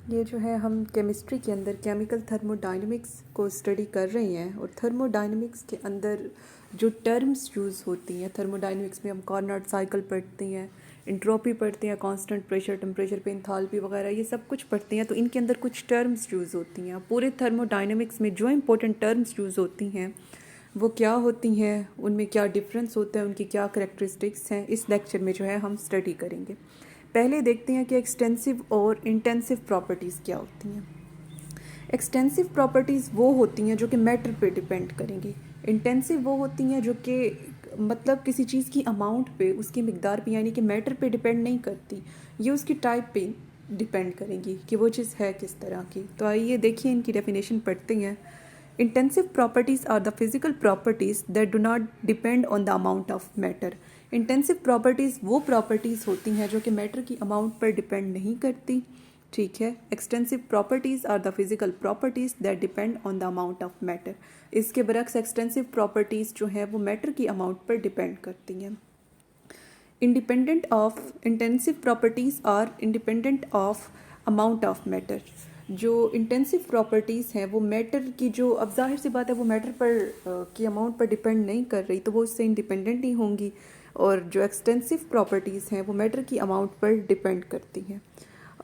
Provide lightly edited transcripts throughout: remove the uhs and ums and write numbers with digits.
ये जो है हम केमिस्ट्री के अंदर केमिकल थर्मोडायनेमिक्स को स्टडी कर रहे हैं और थर्मोडायनेमिक्स के अंदर जो टर्म्स यूज़ होती हैं थर्मोडायनेमिक्स में हम कार्नोट साइकिल पढ़ते हैं, इंट्रोपी पढ़ते हैं, कांस्टेंट प्रेशर, टेम्परेचर पे एंथैल्पी वगैरह ये सब कुछ पढ़ते हैं। तो इनके अंदर कुछ टर्म्स यूज़ होती हैं। पूरे थर्मोडायनेमिक्स में जो इंपॉर्टेंट टर्म्स यूज़ होती हैं वो क्या होती हैं, उनमें क्या डिफरेंस होता है, उनकी क्या करेक्टरिस्टिक्स हैं, इस लेक्चर में जो है हम स्टडी करेंगे। पहले देखते हैं कि एक्सटेंसिव और इंटेंसिव प्रॉपर्टीज़ क्या होती हैं। एक्सटेंसिव प्रॉपर्टीज़ वो होती हैं जो कि मैटर पे डिपेंड करेंगी। इंटेंसिव वो होती हैं जो कि मतलब किसी चीज़ की अमाउंट पे, उसकी मिकदार पे, यानी कि मैटर पे डिपेंड नहीं करती, ये उसकी टाइप पे डिपेंड करेंगी कि वो चीज़ है किस तरह की। तो आइए देखिए इनकी डेफिनेशन पढ़ते हैं। Intensive properties are the physical properties that do not depend on the amount of matter. Intensive properties वो properties होती हैं जो कि matter की amount पर depend नहीं करती, ठीक है। Extensive properties are the physical properties that depend on the amount of matter. इसके बरक्स extensive properties जो है वो matter की amount पर depend करती हैं। Independent of intensive properties are independent of amount of matter. जो इंटेंसिव प्रॉपर्टीज़ हैं वो मैटर की, जो अब जाहिर सी बात है वो मैटर पर की अमाउंट पर डिपेंड नहीं कर रही, तो वो उससे इंडिपेंडेंट ही होंगी। और जो एक्सटेंसिव प्रॉपर्टीज़ हैं वो मैटर की अमाउंट पर डिपेंड करती हैं।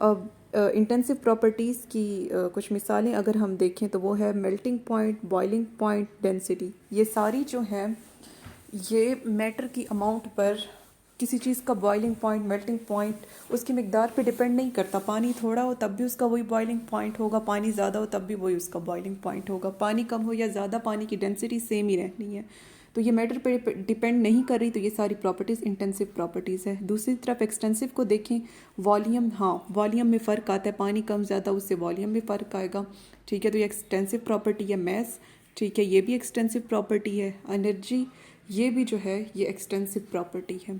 अब इंटेंसिव प्रॉपर्टीज़ की कुछ मिसालें अगर हम देखें तो वो है melting point, boiling point, density. ये सारी जो हैं ये मैटर की अमाउंट पर, किसी चीज़ का बॉइलिंग पॉइंट, मेल्टिंग पॉइंट उसकी मिकदार पे डिपेंड नहीं करता। पानी थोड़ा हो तब भी उसका वही बॉइलिंग पॉइंट होगा, पानी ज़्यादा हो तब भी वही उसका बॉइलिंग पॉइंट होगा, पानी कम हो या ज़्यादा पानी की डेंसिटी सेम ही रहनी है। तो ये मैटर पे डिपेंड नहीं कर रही, तो ये सारी प्रॉपर्टीज़ इंटेंसिव प्रॉपर्टीज़ है। दूसरी तरफ एक्सटेंसिव को देखें, वॉल्यूम, हाँ वॉल्यूम में फ़र्क आता है, पानी कम ज़्यादा उससे वॉल्यूम में फ़र्क आएगा, ठीक है। तो ये एक्सटेंसिव प्रॉपर्टी है। मैस, ठीक है, ये भी एक्सटेंसिव प्रॉपर्टी है। एनर्जी, ये भी जो है ये एक्सटेंसिव प्रॉपर्टी है।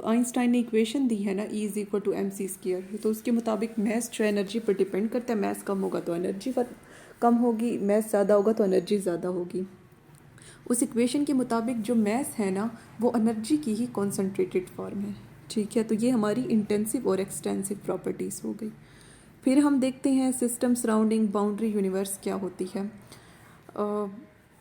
आइंस्टाइन ने इक्वेशन दी है ना, E is equal to mc², तो उसके मुताबिक मैस जो एनर्जी पर डिपेंड करता है। मैस कम होगा तो एनर्जी कम होगी, मैस ज़्यादा होगा तो एनर्जी ज़्यादा होगी। उस इक्वेशन के मुताबिक जो मैस है ना वो एनर्जी की ही कॉन्सनट्रेटेड फॉर्म है, ठीक है। तो ये हमारी इंटेंसिव और एक्सटेंसिव प्रॉपर्टीज़ हो गई। फिर हम देखते हैं सिस्टम, सराउंडिंग, बाउंड्री, यूनिवर्स क्या होती है।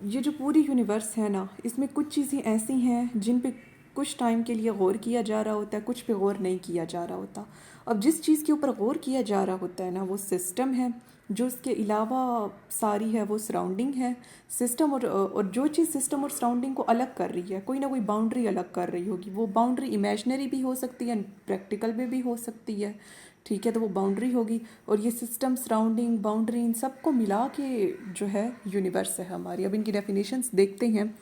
ये जो पूरी यूनिवर्स है ना, इसमें कुछ चीज़ें ऐसी हैं जिन पे कुछ टाइम के लिए गौर किया जा रहा होता है, कुछ पे गौर नहीं किया जा रहा होता। अब जिस चीज़ के ऊपर गौर किया जा रहा होता है ना वो सिस्टम है, जो इसके अलावा सारी है वो सराउंडिंग है। सिस्टम और जो चीज़ सिस्टम और सराउंडिंग को अलग कर रही है, कोई ना कोई बाउंड्री अलग कर रही होगी। वो बाउंड्री इमेजिनरी भी हो सकती है, प्रैक्टिकल में भी हो सकती है, ठीक है। तो वो बाउंड्री होगी, और ये सिस्टम, सराउंडिंग, बाउंड्री, इन सब को मिला के जो है यूनिवर्स है हमारी। अब इनकी डेफिनेशंस देखते हैं।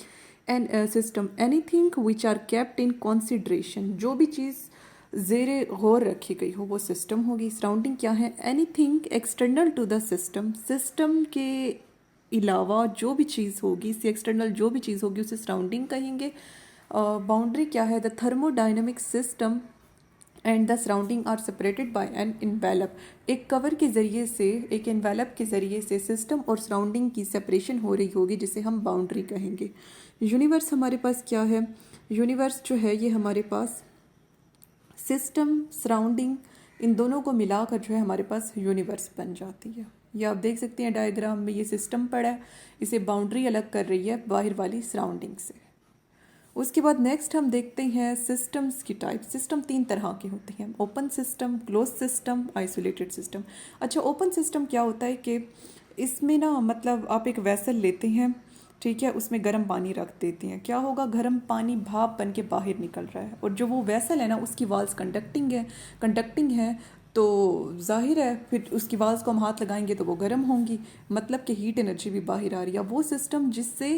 An system, anything which are kept in consideration, जो भी चीज़ ज़ेरे गौर रखी गई हो वो सिस्टम होगी। सराउंडिंग क्या है, anything external to the system, system के अलावा जो भी चीज़ होगी, इससे एक्सटर्नल जो भी चीज़ होगी उसे सराउंडिंग कहेंगे। बाउंड्री क्या है, the thermodynamic system and the surrounding are separated by an envelope, एक कवर के ज़रिए से, एक इन्वेलप के ज़रिए से सिस्टम और सराउंडिंग की सेपरेशन हो रही होगी जिसे हम बाउंड्री कहेंगे। यूनिवर्स हमारे पास क्या है, यूनिवर्स जो है ये हमारे पास सिस्टम, सराउंडिंग, इन दोनों को मिलाकर जो है हमारे पास यूनिवर्स बन जाती है। ये आप देख सकते हैं डायग्राम में, ये सिस्टम पड़ा है, इसे बाउंड्री अलग कर रही है बाहर वाली सराउंडिंग से। उसके बाद नेक्स्ट हम देखते हैं सिस्टम्स की टाइप। सिस्टम तीन तरह के होते हैं, open system, close system, isolated system. अच्छा, ओपन सिस्टम क्या होता है कि इसमें ना मतलब आप एक वेसल लेते हैं, ठीक है, उसमें गर्म पानी रख देते हैं, क्या होगा, गर्म पानी भाप बन के बाहर निकल रहा है, और जो वो वेसल है ना उसकी वॉल्स कंडक्टिंग है, तो जाहिर है फिर उसकी वाल्स को हम हाथ लगाएंगे तो वो गर्म होंगी, मतलब कि हीट एनर्जी भी बाहर आ रही है। वो सिस्टम जिससे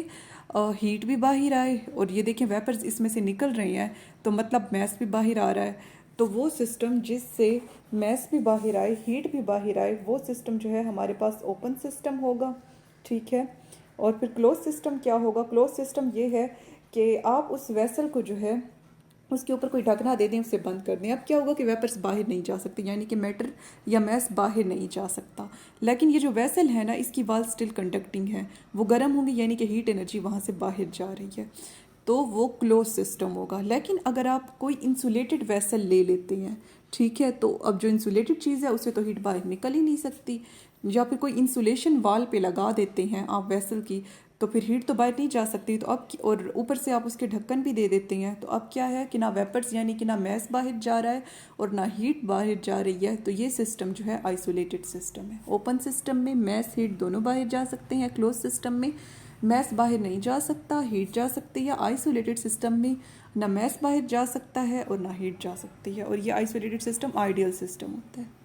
हीट भी बाहर आए, और ये देखें वेपर्स इसमें से निकल रही हैं, तो मतलब मैस भी बाहर आ रहा है, तो वो सिस्टम जिससे मैस भी बाहर आए, हीट भी बाहर आए, वो सिस्टम जो है हमारे पास ओपन सिस्टम होगा, ठीक है। और फिर क्लोज सिस्टम क्या होगा, क्लोज सिस्टम ये है कि आप उस वेसल को जो है उसके ऊपर कोई ढकना दे दें, उसे बंद कर दें। अब क्या होगा कि वेपर्स बाहर नहीं जा सकते, यानी कि मैटर या मैस बाहर नहीं जा सकता, लेकिन ये जो वेसल है ना इसकी वाल स्टिल कंडक्टिंग है, वो गर्म होंगी, यानी कि हीट एनर्जी वहाँ से बाहर जा रही है, तो वो क्लोज सिस्टम होगा। लेकिन अगर आप कोई इंसुलेटेड वेसल ले लेते हैं, ठीक है। तो अब जो इंसुलेटेड चीज़ है उससे तो हीट बाहर निकल ही नहीं सकती, या फिर कोई इंसुलेशन वाल पे लगा देते हैं आप वेसल की, तो फिर हीट तो बाहर नहीं जा सकती। तो अब और ऊपर से आप उसके ढक्कन भी दे देते हैं, तो अब क्या है कि ना वेपर्स यानी कि ना मैस बाहर जा रहा है और ना हीट बाहर जा रही है। तो ये सिस्टम जो है आइसोलेटेड सिस्टम है। ओपन सिस्टम में मैस हीट दोनों बाहर जा सकते हैं, क्लोज सिस्टम में मैस बाहर नहीं जा सकता, हीट जा सकती है। आइसोलेटेड सिस्टम में ना मैस बाहर जा सकता है और ना हीट जा सकती है, और ये आइसोलेटेड सिस्टम आइडियल सिस्टम होता है।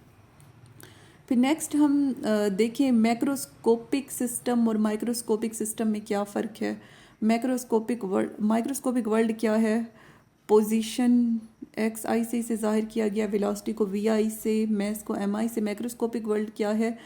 फिर नेक्स्ट हम देखें मैक्रोस्कोपिक सिस्टम और माइक्रोस्कोपिक सिस्टम में क्या फ़र्क है। माइक्रोस्कोपिक वर्ल्ड क्या है, पोजीशन एक्स आई से इसे ज़ाहिर किया गया, वेलोसिटी को वी आई से, मैस को एम आई से। मैक्रोस्कोपिक वर्ल्ड क्या है,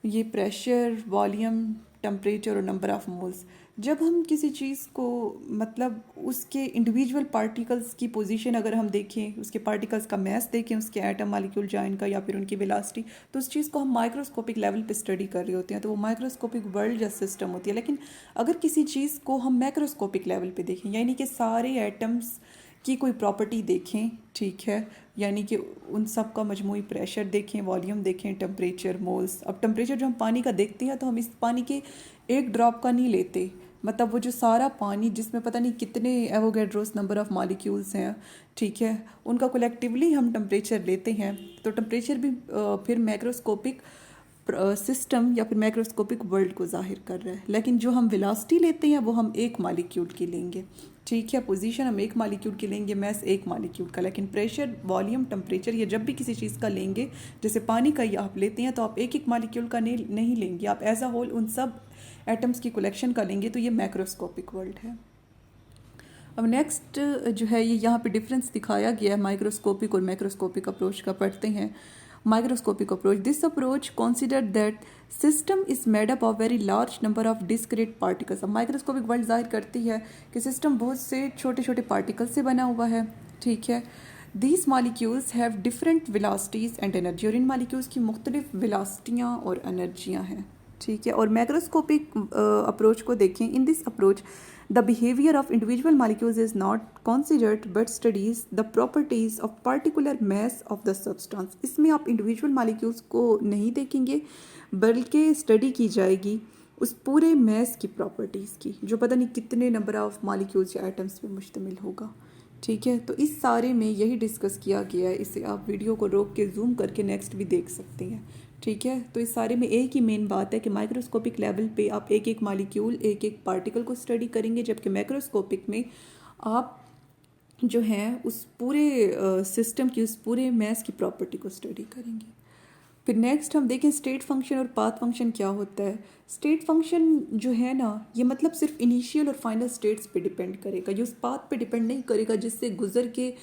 ये प्रेशर, वॉल्यूम, टेम्परेचर और नंबर ऑफ मोल्स। जब हम किसी चीज़ को मतलब उसके इंडिविजुअल पार्टिकल्स की पोजीशन अगर हम देखें, उसके पार्टिकल्स का मैस देखें, उसके एटम मॉलिक्यूल जॉइन का या फिर उनकी वेलोसिटी, तो उस चीज़ को हम माइक्रोस्कोपिक लेवल पे स्टडी कर रहे होते हैं, तो वो माइक्रोस्कोपिक वर्ल्ड या सिस्टम होती है। लेकिन अगर किसी चीज़ को हम मैक्रोस्कोपिक लेवल पे देखें, यानी कि सारे एटम्स की कोई प्रॉपर्टी देखें, ठीक है, यानी कि उन सब का मजमूई प्रेशर देखें, वॉल्यूम देखें, टेम्परेचर, मोल्स। अब टेम्परेचर जो हम पानी का देखते हैं तो हम इस पानी के एक ड्रॉप का नहीं लेते, मतलब वो जो सारा पानी जिसमें पता नहीं कितने एवोगैड्रोस नंबर ऑफ मॉलिक्यूल्स हैं, ठीक है, उनका कलेक्टिवली हम टेम्परेचर लेते हैं। तो टेम्परेचर भी फिर मैक्रोस्कोपिक सिस्टम या फिर मैक्रोस्कोपिक वर्ल्ड को जाहिर कर रहा है। लेकिन जो हम वेलोसिटी लेते हैं वो हम एक मॉलिक्यूल की लेंगे, ठीक है, पोजीशन हम एक मॉलिक्यूल की लेंगे, मैस एक मॉलिक्यूल का। लेकिन प्रेशर, वॉल्यूम, टेम्परेचर ये जब भी किसी चीज़ का लेंगे, जैसे पानी का ही आप लेते हैं, तो आप एक एक मॉलिक्यूल का नहीं लेंगे, आप एज अ होल उन सब एटम्स की कलेक्शन का लेंगे। तो ये मैक्रोस्कोपिक वर्ल्ड है। अब नेक्स्ट जो है ये यहाँ पे डिफरेंस दिखाया गया है माइक्रोस्कोपिक और मैक्रोस्कोपिक अप्रोच का, पढ़ते हैं। Microscopic approach, this approach consider that system is made up of very large number of discrete particles. अब माइक्रोस्कोपिक वर्ल्ड जाहिर करती है कि सिस्टम बहुत से छोटे छोटे पार्टिकल से बना हुआ है, ठीक है। These molecules have different velocities and energy, और इन मालिक्यूल्स की मुख्तलिफ वेलोसिटियाँ और एनर्जियाँ हैं, ठीक है। और मैक्रोस्कोपिक अप्रोच को देखें, in this approach the behaviour of individual molecules is not considered but studies the properties of particular mass of the substance। इसमें आप इंडिविजुअल मालिक्यूल्स को नहीं देखेंगे बल्कि स्टडी की जाएगी उस पूरे मैस की प्रॉपर्टीज़ की, जो पता नहीं कितने नंबर ऑफ मालिक्यूल्स या एटम्स पे मुश्तमिल होगा, ठीक है। तो इस सारे में यही डिस्कस किया गया है। इसे आप वीडियो को रोक के जूम करके नेक्स्ट भी देख सकते हैं, ठीक है। तो इस सारे में एक ही मेन बात है कि माइक्रोस्कोपिक लेवल पे आप एक एक मालिक्यूल, एक एक पार्टिकल को स्टडी करेंगे, जबकि मैक्रोस्कोपिक में आप जो है उस पूरे सिस्टम की, उस पूरे मैस की प्रॉपर्टी को स्टडी करेंगे। फिर नेक्स्ट हम देखें स्टेट फंक्शन और पाथ फंक्शन क्या होता है। स्टेट फंक्शन जो है ना, ये मतलब सिर्फ इनिशियल और फाइनल स्टेट्स पे डिपेंड करेगा, ये उस पाथ पे डिपेंड नहीं करेगा जिससे गुजर के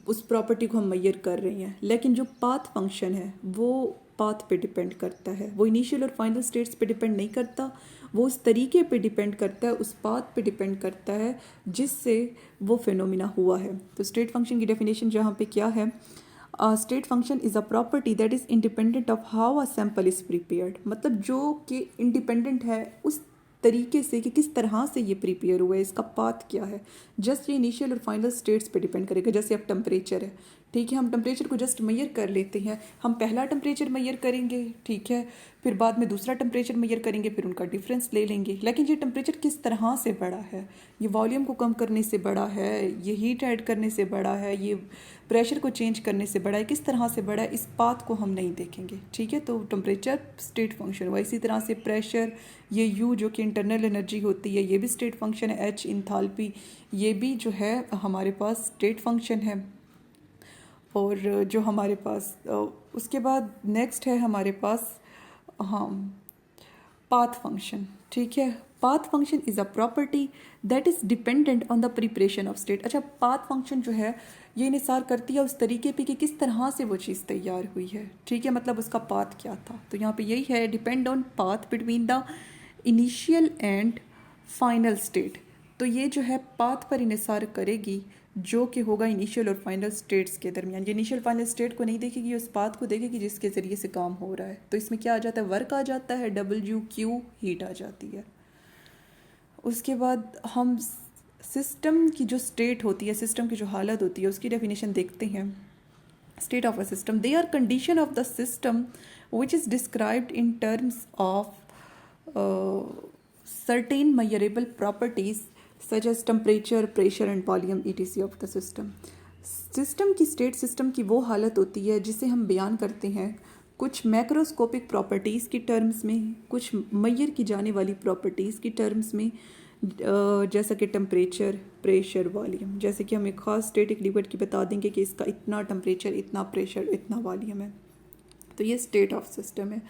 उस प्रॉपर्टी को हम मैयर कर रहे हैं। लेकिन जो पाथ फंक्शन है वो पाथ पे डिपेंड करता है, वो इनिशियल और फाइनल स्टेट्स पे डिपेंड नहीं करता, वो उस तरीके पे डिपेंड करता है, उस पाथ पे डिपेंड करता है जिससे वो फिनोमिना हुआ है। तो स्टेट फंक्शन की डेफिनेशन जहाँ पे क्या है, state function is a property that is independent of how a sample is prepared, मतलब जो कि इंडिपेंडेंट है उस तरीके से कि किस तरह से ये प्रिपेयर हुआ है, इसका पाथ क्या है। जस्ट ये इनिशियल और फाइनल स्टेट्स पे डिपेंड करेगा। जैसे अब टेम्परेचर है, ठीक है, हम टेम्परेचर को जस्ट मैयर कर लेते हैं, हम पहला टेम्परेचर मैयर करेंगे, ठीक है, फिर बाद में दूसरा टेम्परेचर मैयर करेंगे, फिर उनका डिफरेंस ले लेंगे। लेकिन ये टेम्परेचर किस तरह से बढ़ा है, ये वॉल्यूम को कम करने से बढ़ा है, ये हीट ऐड करने से बढ़ा है, ये प्रेशर को चेंज करने से बढ़ा है, किस तरह से बढ़ा है, इस पाथ को हम नहीं देखेंगे, ठीक है। तो टेम्परेचर स्टेट फंक्शन हुआ। इसी तरह से प्रेशर, ये यू जो कि इंटरनल एनर्जी होती है, ये भी स्टेट फंक्शन है। एच इंथाल्पी, ये भी जो है हमारे पास स्टेट फंक्शन है। और जो हमारे पास उसके बाद नेक्स्ट है हमारे पास हाँ पाथ फंक्शन, ठीक है। Path function is a property that is dependent on the preparation of state. अच्छा, पाथ फंक्शन जो है ये इंहिसार करती है उस तरीके पे कि किस तरह से वो चीज़ तैयार हुई है, ठीक है, मतलब उसका पाथ क्या था। तो यहाँ पे यही है, depend on path between the initial and final state. तो ये जो है पाथ पर इंहिसार करेगी जो कि होगा इनिशियल और फाइनल स्टेट्स के दरमियान। ये इनिशियल फाइनल स्टेट को नहीं देखेगी, उस पाथ को देखेगी जिसके ज़रिए से काम हो रहा है। तो इसमें क्या आ जाता है, वर्क आ जाता है, WQ हीट आ जाती है। उसके बाद हम सिस्टम की जो स्टेट होती है, सिस्टम की जो हालत होती है, उसकी डेफिनेशन देखते हैं। state of a system. They are condition of the system which is described in terms of certain measurable properties such as temperature, pressure and volume etc of the system. System की state system की वो हालत होती है जिसे हम बयान करते हैं कुछ मैक्रोस्कोपिक प्रॉपर्टीज़ की टर्म्स में, कुछ मेजर की जाने वाली प्रॉपर्टीज़ की टर्म्स में, जैसा कि टेम्परेचर, प्रेशर, वॉल्यूम। जैसे कि हम एक ख़ास स्टेटिक लिक्विड की बता देंगे कि इसका इतना टेम्परेचर, इतना प्रेशर, इतना वॉल्यूम है, तो ये स्टेट ऑफ सिस्टम है,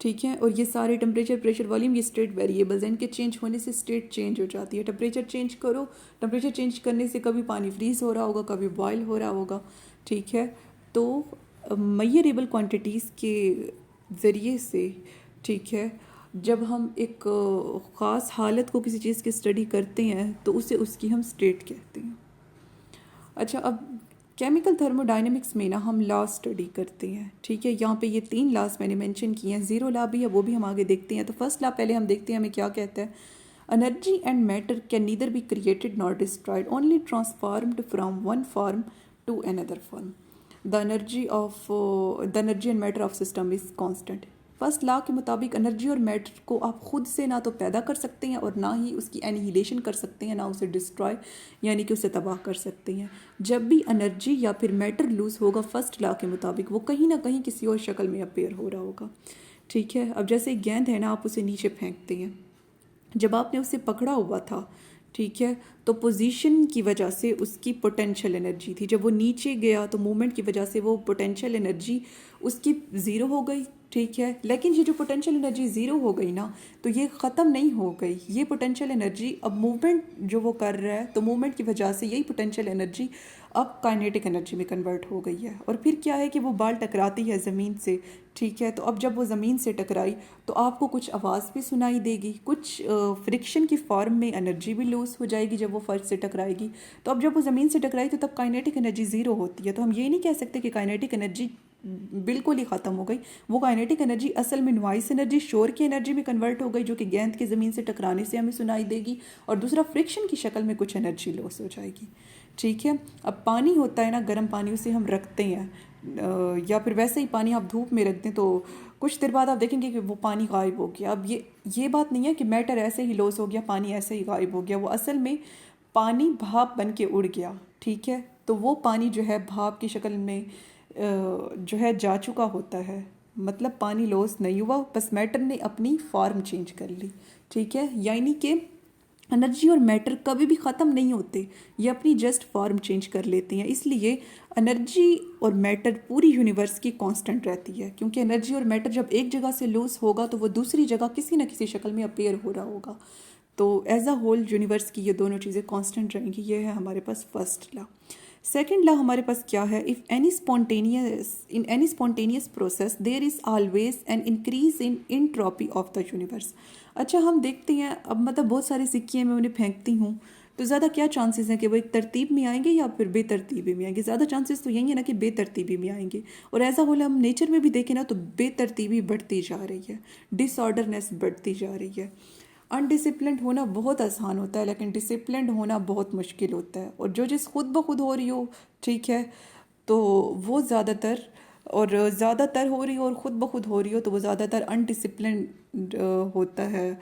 ठीक है। और ये सारे टेम्परेचर, प्रेशर, वॉल्यूम ये स्टेट वेरिएबल्स हैं, इनके चेंज होने से स्टेट चेंज हो जाती है। टेम्परेचर चेंज करो, टेम्परेचर चेंज करने से कभी पानी फ्रीज हो रहा होगा, कभी बॉयल हो रहा होगा, ठीक है। तो मेजरेबल क्वांटिटीज़ के ज़रिए से, ठीक है, जब हम एक ख़ास हालत को किसी चीज़ की स्टडी करते हैं तो उसे उसकी हम स्टेट कहते हैं। अच्छा, अब केमिकल थर्मोडाइनमिक्स में ना हम लॉ स्टडी करते हैं, ठीक है। यहाँ पे ये 3 लॉज मैंने मेंशन किए हैं, 0 लॉ भी है, वो भी हम आगे देखते हैं। तो फर्स्ट लॉ पहले हम देखते हैं हमें क्या कहता है। Energy and matter can neither be created not destroyed, only transformed from one form to another form. The energy and matter of system is constant. First law के मुताबिक एनर्जी और मैटर को आप खुद से ना तो पैदा कर सकते हैं और ना ही उसकी एनिहिलेशन कर सकते हैं, ना उसे डिस्ट्रॉय यानी कि उसे तबाह कर सकते हैं। जब भी एनर्जी या फिर मैटर लूज़ होगा फर्स्ट लॉ के मुताबिक, वो कहीं ना कहीं किसी और शक्ल में अपेयर हो रहा होगा, ठीक है। अब जैसे एक गेंद है ना, आप उसे नीचे फेंकते हैं, जब आपने उसे पकड़ा हुआ था, ठीक है, तो पोजीशन की वजह से उसकी पोटेंशियल एनर्जी थी। जब वो नीचे गया तो मूवमेंट की वजह से वो पोटेंशियल एनर्जी उसकी ज़ीरो हो गई, ठीक है। लेकिन ये जो पोटेंशियल एनर्जी ज़ीरो हो गई ना, तो ये ख़त्म नहीं हो गई। ये पोटेंशियल एनर्जी अब मूवमेंट जो वो कर रहा है, तो मूवमेंट की वजह से यही पोटेंशियल एनर्जी अब काइनेटिक एनर्जी में कन्वर्ट हो गई है। और फिर क्या है कि वो बॉल टकराती है ज़मीन से, ठीक है। तो अब जब वो ज़मीन से टकराई तो आपको कुछ आवाज़ भी सुनाई देगी, कुछ फ्रिक्शन की फॉर्म में एनर्जी भी लूज़ हो जाएगी जब वो फर्श से टकराएगी। तो अब जब वो ज़मीन से टकराई तो तब काइनेटिक एनर्जी ज़ीरो होती है। तो हम ये नहीं कह सकते कि काइनेटिक एनर्जी बिल्कुल ही ख़त्म हो गई। वो काइनेटिक एनर्जी असल में नॉइस एनर्जी, शोर की एनर्जी में कन्वर्ट हो गई, जो कि गेंद की ज़मीन से टकराने से हमें सुनाई देगी। और दूसरा, फ्रिक्शन की शक्ल में कुछ एनर्जी लॉस हो जाएगी, ठीक है। अब पानी होता है ना, गर्म पानी, उसे हम रखते हैं या फिर वैसे ही पानी आप धूप में रख दें तो कुछ देर बाद आप देखेंगे कि वो पानी गायब हो गया। अब ये बात नहीं है कि मैटर ऐसे ही लॉस हो गया, पानी ऐसे ही गायब हो गया। वो असल में पानी भाप बन के उड़ गया, ठीक है। तो वो पानी जो है भाप की शक्ल में जो है जा चुका होता है, मतलब पानी लॉस नहीं हुआ, बस मैटर ने अपनी फॉर्म चेंज कर ली, ठीक है। यानी कि एनर्जी और मैटर कभी भी ख़त्म नहीं होते, ये अपनी जस्ट फॉर्म चेंज कर लेते हैं। इसलिए एनर्जी और मैटर पूरी यूनिवर्स की कांस्टेंट रहती है, क्योंकि एनर्जी और मैटर जब एक जगह से लूज होगा तो वो दूसरी जगह किसी न किसी शक्ल में अपेयर हो रहा होगा। तो एज अ होल यूनिवर्स की ये दोनों चीज़ें कांस्टेंट रहेंगी। ये है हमारे पास फर्स्ट लॉ। सेकेंड लॉ हमारे पास क्या है, in any spontaneous process there is always an increase in entropy of the universe. अच्छा, हम देखते हैं, अब मतलब बहुत सारे सिक्के मैं उन्हें फेंकती हूँ तो ज़्यादा क्या चांसेस हैं कि वो एक तरतीब में आएंगे या फिर बेतरतीबी में आएंगे। ज़्यादा चांसेस तो यही है ना कि बेतरतीबी में आएंगे। और ऐसा होल हम नेचर में भी देखें ना तो बेतरतीबी बढ़ती जा रही है, डिसऑर्डरनेस बढ़ती जा रही है। अनडिसिप्लिन होना बहुत आसान होता है लेकिन डिसिप्लिन होना बहुत मुश्किल होता है। और जो चीज़ खुद ब खुद हो रही हो, ठीक है, तो वो ज़्यादातर हो रही हो और ख़ुद ब खुद हो रही हो तो वो ज़्यादातर अनडिसिप्लिन होता है,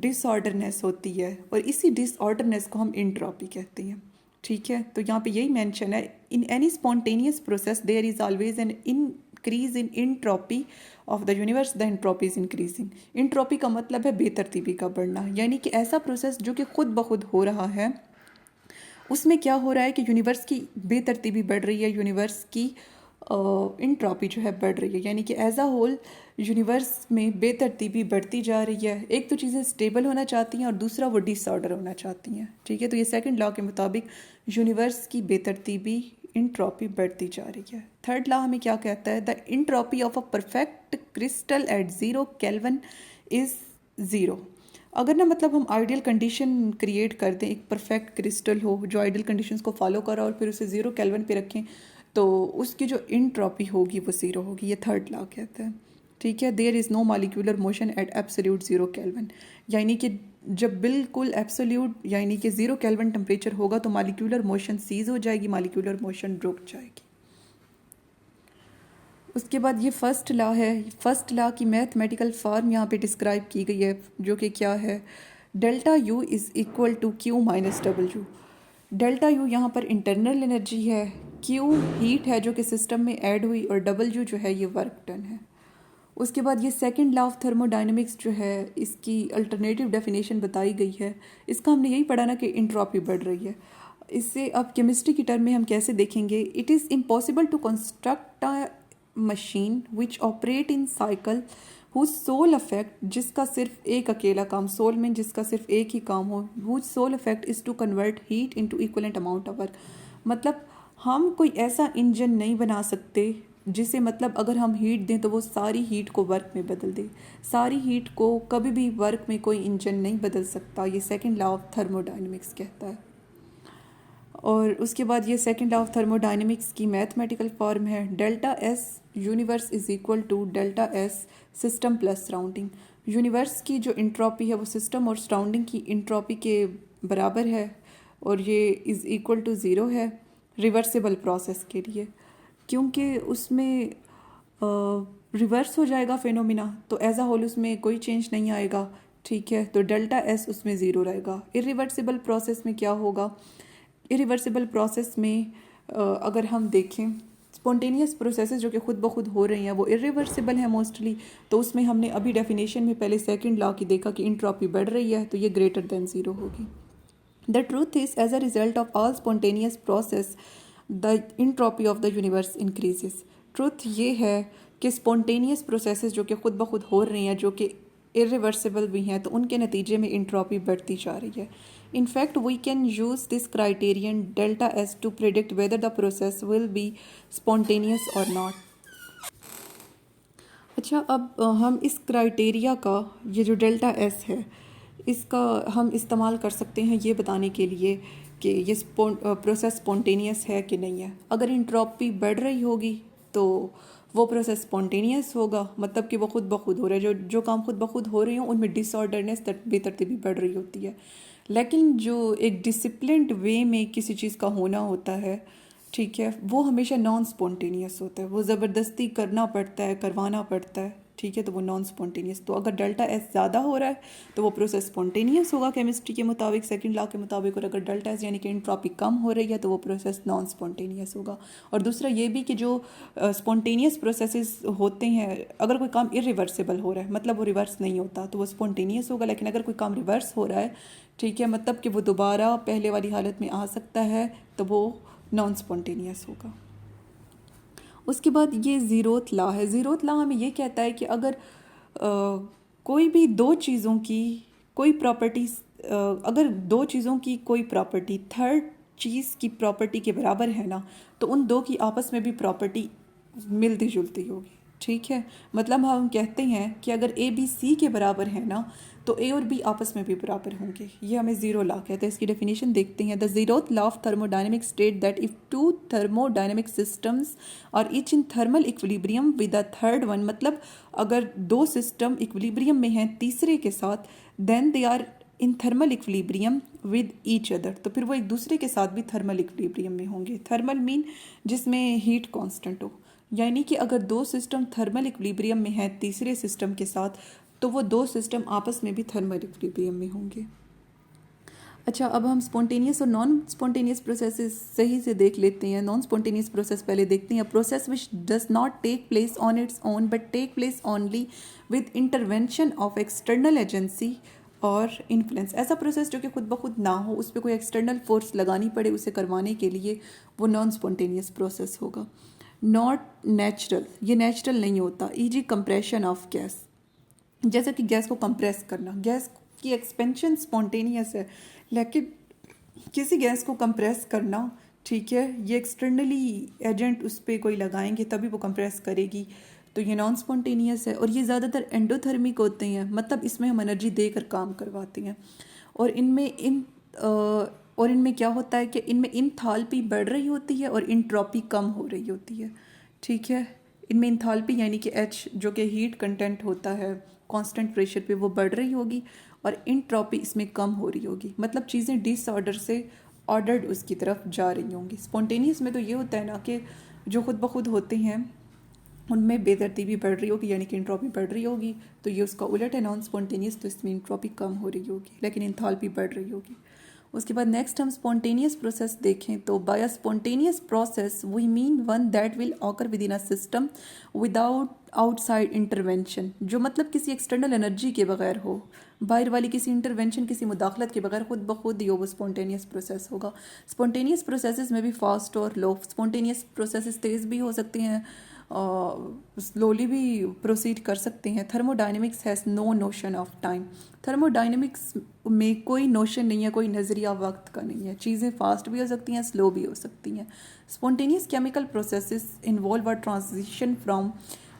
डिसऑर्डरनेस होती है। और इसी डिसऑर्डरनेस को हम इंट्रॉपी कहते हैं, ठीक है। तो यहाँ पे यही मेंशन है, in any spontaneous process there is always an increase in entropy of the universe, the entropy is increasing. Entropy का मतलब है बेतरतीबी का बढ़ना, यानी कि ऐसा प्रोसेस जो कि खुद ब खुद हो रहा है, उसमें क्या हो रहा है कि यूनिवर्स की बेतरतीबी बढ़ रही है, यूनिवर्स की इंट्रॉपी जो है बढ़ रही है। यानी कि एज अ होल यूनिवर्स में बेतरतीबी बढ़ती जा रही है। एक तो चीज़ें स्टेबल होना चाहती हैं और दूसरा वो डिसऑर्डर होना चाहती हैं, ठीक है। तो ये सेकंड लॉ के मुताबिक यूनिवर्स की बेतरतीबी, इंट्रॉपी बढ़ती जा रही है। थर्ड लॉ हमें क्या कहता है, the entropy of a perfect crystal at 0 kelvin is 0। अगर ना मतलब हम आइडियल कंडीशन क्रिएट कर दें, एक परफेक्ट क्रिस्टल हो जो आइडियल कंडीशंस को फॉलो करा और फिर उसे 0 केल्विन पे रखें, तो उसकी जो इंट्रॉपी होगी वो 0 होगी। ये थर्ड लॉ कहता है, ठीक है। There is no molecular motion at absolute 0 kelvin, यानी कि जब बिल्कुल एब्सोल्यूट यानी कि 0 केल्विन टेम्परेचर होगा तो मॉलिक्यूलर मोशन सीज हो जाएगी, मॉलिक्यूलर मोशन रुक जाएगी। उसके बाद ये फर्स्ट लॉ है। फर्स्ट लॉ की मैथमेटिकल फॉर्म यहाँ पे डिस्क्राइब की गई है, जो कि क्या है, delta U is equal to Q minus double U. Delta U यहाँ पर इंटरनल एनर्जी है, क्यू हीट है जो कि सिस्टम में ऐड हुई, और डबल यू जो है ये वर्क डन है। उसके बाद ये सेकंड लॉ ऑफ थर्मोडायनेमिक्स जो है, इसकी अल्टरनेटिव डेफिनेशन बताई गई है। इसका हमने यही पढ़ा ना कि इंट्रॉपी बढ़ रही है। इससे अब केमिस्ट्री की टर्म में हम कैसे देखेंगे, it is impossible to construct a machine which operate in cycle whose sole effect, जिसका सिर्फ एक अकेला काम, सोल में जिसका सिर्फ एक ही काम हो, whose sole effect is to convert heat into equivalent amount of work. मतलब हम कोई ऐसा इंजन नहीं बना सकते जिसे, मतलब अगर हम हीट दें तो वो सारी हीट को वर्क में बदल दे। सारी हीट को कभी भी वर्क में कोई इंजन नहीं बदल सकता, ये सेकंड लॉ ऑफ थर्मोडायनेमिक्स कहता है। और उसके बाद ये सेकंड लॉ ऑफ थर्मोडायनेमिक्स की मैथमेटिकल फॉर्म है, delta S universe is equal to delta S system plus surrounding. Universe की जो इंट्रॉपी है वो सिस्टम और सराउंडिंग की इंट्रॉपी के बराबर है, और ये इज़ इक्वल टू ज़ीरो है रिवर्सिबल प्रोसेस के लिए, क्योंकि उसमें रिवर्स हो जाएगा फिनोमिना, तो एज अ होल उसमें कोई चेंज नहीं आएगा। ठीक है, तो डेल्टा एस उसमें ज़ीरो रहेगा। इरिवर्सिबल प्रोसेस में क्या होगा, इरिवर्सिबल प्रोसेस में अगर हम देखें स्पॉन्टेनियस प्रोसेसेस जो कि खुद ब खुद हो रही हैं वो इरिवर्सिबल है मोस्टली, तो उसमें हमने अभी डेफिनेशन में पहले सेकंड लॉ की देखा कि इंट्रॉपी बढ़ रही है, तो ये ग्रेटर देन ज़ीरो होगी। The truth is as a result of all spontaneous process the entropy of the universe increases. Truth ये है कि स्पॉन्टेनियस प्रोसेसेस जो कि खुद ब खुद हो रही हैं, जो कि इरिवर्सिबल भी हैं, तो उनके नतीजे में इंट्रॉपी बढ़ती जा रही है। In fact, we can use this criterion delta S to predict whether the process will be spontaneous or not. अच्छा, अब हम इस क्राइटेरिया का, ये जो डेल्टा एस है, इसका हम इस्तेमाल कर सकते हैं ये बताने के लिए कि ये प्रोसेस स्पॉन्टेनियस है कि नहीं है। अगर इंट्रॉपी बढ़ रही होगी तो वो प्रोसेस स्पॉन्टेनियस होगा, मतलब कि वो खुद ब खुद हो रहा है। जो काम खुद ब खुद हो रही हो उनमें डिसऑर्डरनेस बेतरतीबी बढ़ रही होती है। लेकिन जो एक डिसिप्लिन्ड वे में किसी चीज़ का होना होता है, ठीक है, वो हमेशा नॉन स्पॉन्टेनियस होता है, वो ज़बरदस्ती करना पड़ता है, करवाना पड़ता है। ठीक है, तो वो नॉन स्पॉन्टेनियस। तो अगर डेल्टा एस ज़्यादा हो रहा है तो वो प्रोसेस स्पॉन्टेनियस होगा केमिस्ट्री के मुताबिक, सेकंड लॉ के मुताबिक। और अगर डेल्टा एस यानी कि इंट्रॉपी कम हो रही है तो वो प्रोसेस नॉन स्पॉन्टेनियस होगा। और दूसरा ये भी कि जो स्पॉन्टेनियस प्रोसेसेस होते हैं, अगर कोई काम इरिवर्सिबल हो रहा है मतलब वो रिवर्स नहीं होता, तो वो स्पॉन्टेनियस होगा। लेकिन अगर कोई काम रिवर्स हो रहा है, ठीक है, मतलब कि वो दोबारा पहले वाली हालत में आ सकता है, तो वो नॉन स्पॉन्टेनियस होगा। उसके बाद ये ज़ीरोथ लॉ है। ज़ीरोथ लॉ हमें ये कहता है कि अगर कोई भी दो चीज़ों की कोई प्रॉपर्टी, अगर दो चीज़ों की कोई प्रॉपर्टी थर्ड चीज़ की प्रॉपर्टी के बराबर है ना, तो उन दो की आपस में भी प्रॉपर्टी मिलती जुलती होगी। ठीक है, मतलब हम कहते हैं कि अगर ए बी सी के बराबर है ना, तो ए और बी आपस में भी बराबर होंगे। ये हमें ज़ीरो लॉ कहते हैं। इसकी डेफिनेशन देखते हैं। The zeroth law of thermodynamic state that if two thermodynamic systems और each in thermal equilibrium with the third one, मतलब अगर दो सिस्टम इक्विलिब्रियम में हैं तीसरे के साथ, then they are in thermal equilibrium with each other, तो फिर वो एक दूसरे के साथ भी थर्मल इक्विलिब्रियम में होंगे। थर्मल मीन जिसमें हीट कांस्टेंट हो, यानी कि अगर दो सिस्टम थर्मल इक्विलिब्रियम में हैं तीसरे सिस्टम के साथ, तो वो दो सिस्टम आपस में भी थर्मल इक्विलिब्रियम में होंगे। अच्छा, अब हम स्पॉन्टेनियस और नॉन स्पॉन्टेनियस प्रोसेसेस सही से देख लेते हैं। नॉन स्पॉन्टेनियस प्रोसेस पहले देखते हैं। Process which does not take place on its own but take place only with intervention of external agency और इन्फ्लुएंस। ऐसा प्रोसेस जो कि खुद ब खुद ना हो, उस पर कोई एक्सटर्नल फोर्स लगानी पड़े उसे करवाने के लिए, वो नॉन स्पॉन्टेनियस प्रोसेस होगा। नॉट नेचुरल, ये नेचुरल नहीं होता। ई.जी. कंप्रेशन ऑफ गैस, जैसे कि गैस को कंप्रेस करना, गैस की एक्सपेंशन स्पॉन्टेनियस है, लेकिन किसी गैस को कंप्रेस करना, ठीक है, ये एक्सटर्नली एजेंट उस पर कोई लगाएंगे तभी वो कंप्रेस करेगी, तो ये नॉन स्पॉन्टेनियस है। और ये ज़्यादातर एंडोथर्मिक होते हैं, मतलब इसमें हम एनर्जी देकर काम करवाते हैं। और इनमें क्या होता है कि इनमें इंथाल्पी बढ़ रही होती है और इंट्रॉपी कम हो रही होती है। ठीक है, इनमें इंथाल्पी यानी कि एच जो कि हीट कंटेंट होता है कांस्टेंट प्रेशर पे, वो बढ़ रही होगी, और इंट्रॉपी इसमें कम हो रही होगी। मतलब चीज़ें डिसऑर्डर से ऑर्डर्ड उसकी तरफ जा रही होंगी। स्पॉन्टेनियस में तो ये होता है ना कि जो खुद ब खुद होते हैं उनमें बेतरतीबी बढ़ रही होगी, यानी कि इंट्रॉपी बढ़ रही होगी, तो ये उसका उलट है नॉन स्पॉन्टेनियस, तो इसमें इंट्रॉपी कम हो रही होगी लेकिन इंथाल्पी बढ़ रही होगी। उसके बाद नेक्स्ट हम स्पॉन्टेनियस प्रोसेस देखें तो by a spontaneous process we mean one that will occur within a system without outside intervention, जो मतलब किसी एक्सटर्नल एनर्जी के बगैर हो, बाहर वाली किसी इंटरवेंशन किसी मुदाखलत के बगैर खुद ब खुद ही वो स्पॉन्टेनियस प्रोसेस होगा। स्पॉन्टेनियस प्रोसेसेस में भी फास्ट और लो, स्पॉन्टेनियस प्रोसेसेस तेज़ भी हो सकती हैं और स्लोली भी प्रोसीड कर सकते हैं। Thermodynamics has no notion of time, thermodynamics में कोई नोशन नहीं है, कोई नज़रिया वक्त का नहीं है, चीज़ें फास्ट भी हो सकती हैं, स्लो भी हो सकती हैं। Spontaneous chemical processes involve a transition from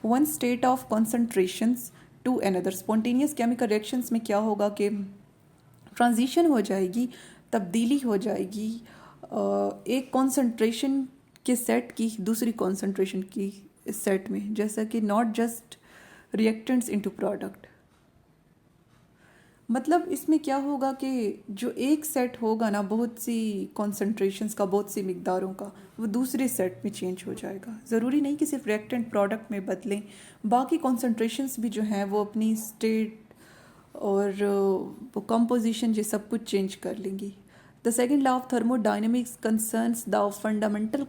one state of concentrations to another. Spontaneous chemical reactions में क्या होगा कि ट्रांजिशन हो जाएगी, तब्दीली हो जाएगी एक कॉन्सेंट्रेशन के सेट की दूसरी कॉन्सेंट्रेशन की सेट में, जैसा कि not just reactants into product. मतलब इसमें क्या होगा कि जो एक सेट होगा ना बहुत सी कॉन्सेंट्रेशंस का, बहुत सी मिकदारों का, वो दूसरे सेट में चेंज हो जाएगा। ज़रूरी नहीं कि सिर्फ रिएक्टेंट प्रोडक्ट में बदलें, बाकी कॉन्सेंट्रेशंस भी जो हैं वो अपनी स्टेट और वो कंपोजिशन ये सब कुछ चेंज कर लेंगी। The second law of thermodynamics concerns the fundamental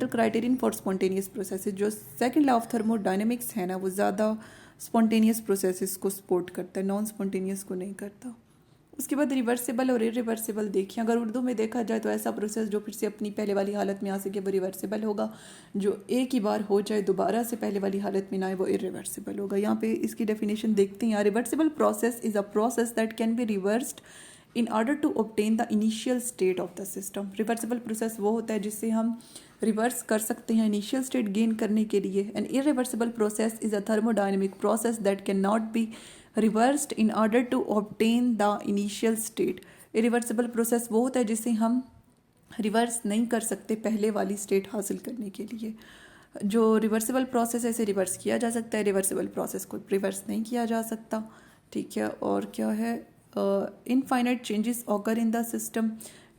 criterion for spontaneous processes. जो सेकेंड लॉ ऑफ थर्मोडाइनमिक्स है ना वो ज़्यादा स्पॉन्टेनियस प्रोसेसेस को सपोर्ट करता है, नॉन स्पॉन्टेनियस को नहीं करता। उसके बाद रिवर्सिबल और इरिवर्सिबल देखिए, अगर उर्दू में देखा जाए तो ऐसा प्रोसेस जो फिर से अपनी पहले वाली हालत में आ सके वो रिवर्सिबल होगा, जो एक ही बार हो जाए दोबारा से पहले वाली हालत में ना आए वो इरिवर्सिबल होगा। यहाँ पे इसकी डेफिनेशन देखते हैं। Reversible process is a process that can be reversed in order to obtain the initial state of the system. Reversible process वो होता है जिससे हम रिवर्स कर सकते हैं इनिशियल स्टेट गेन करने के लिए। An irreversible process is a thermodynamic process that can not be reversed in order to obtain the initial state. Irreversible process वो होता है जिसे हम रिवर्स नहीं कर सकते पहले वाली स्टेट हासिल करने के लिए। जो रिवर्सिबल प्रोसेस है इसे रिवर्स किया जा सकता है, रिवर्सिबल प्रोसेस को रिवर्स नहीं किया जा सकता। ठीक है, और क्या है, infinite changes occur in the system.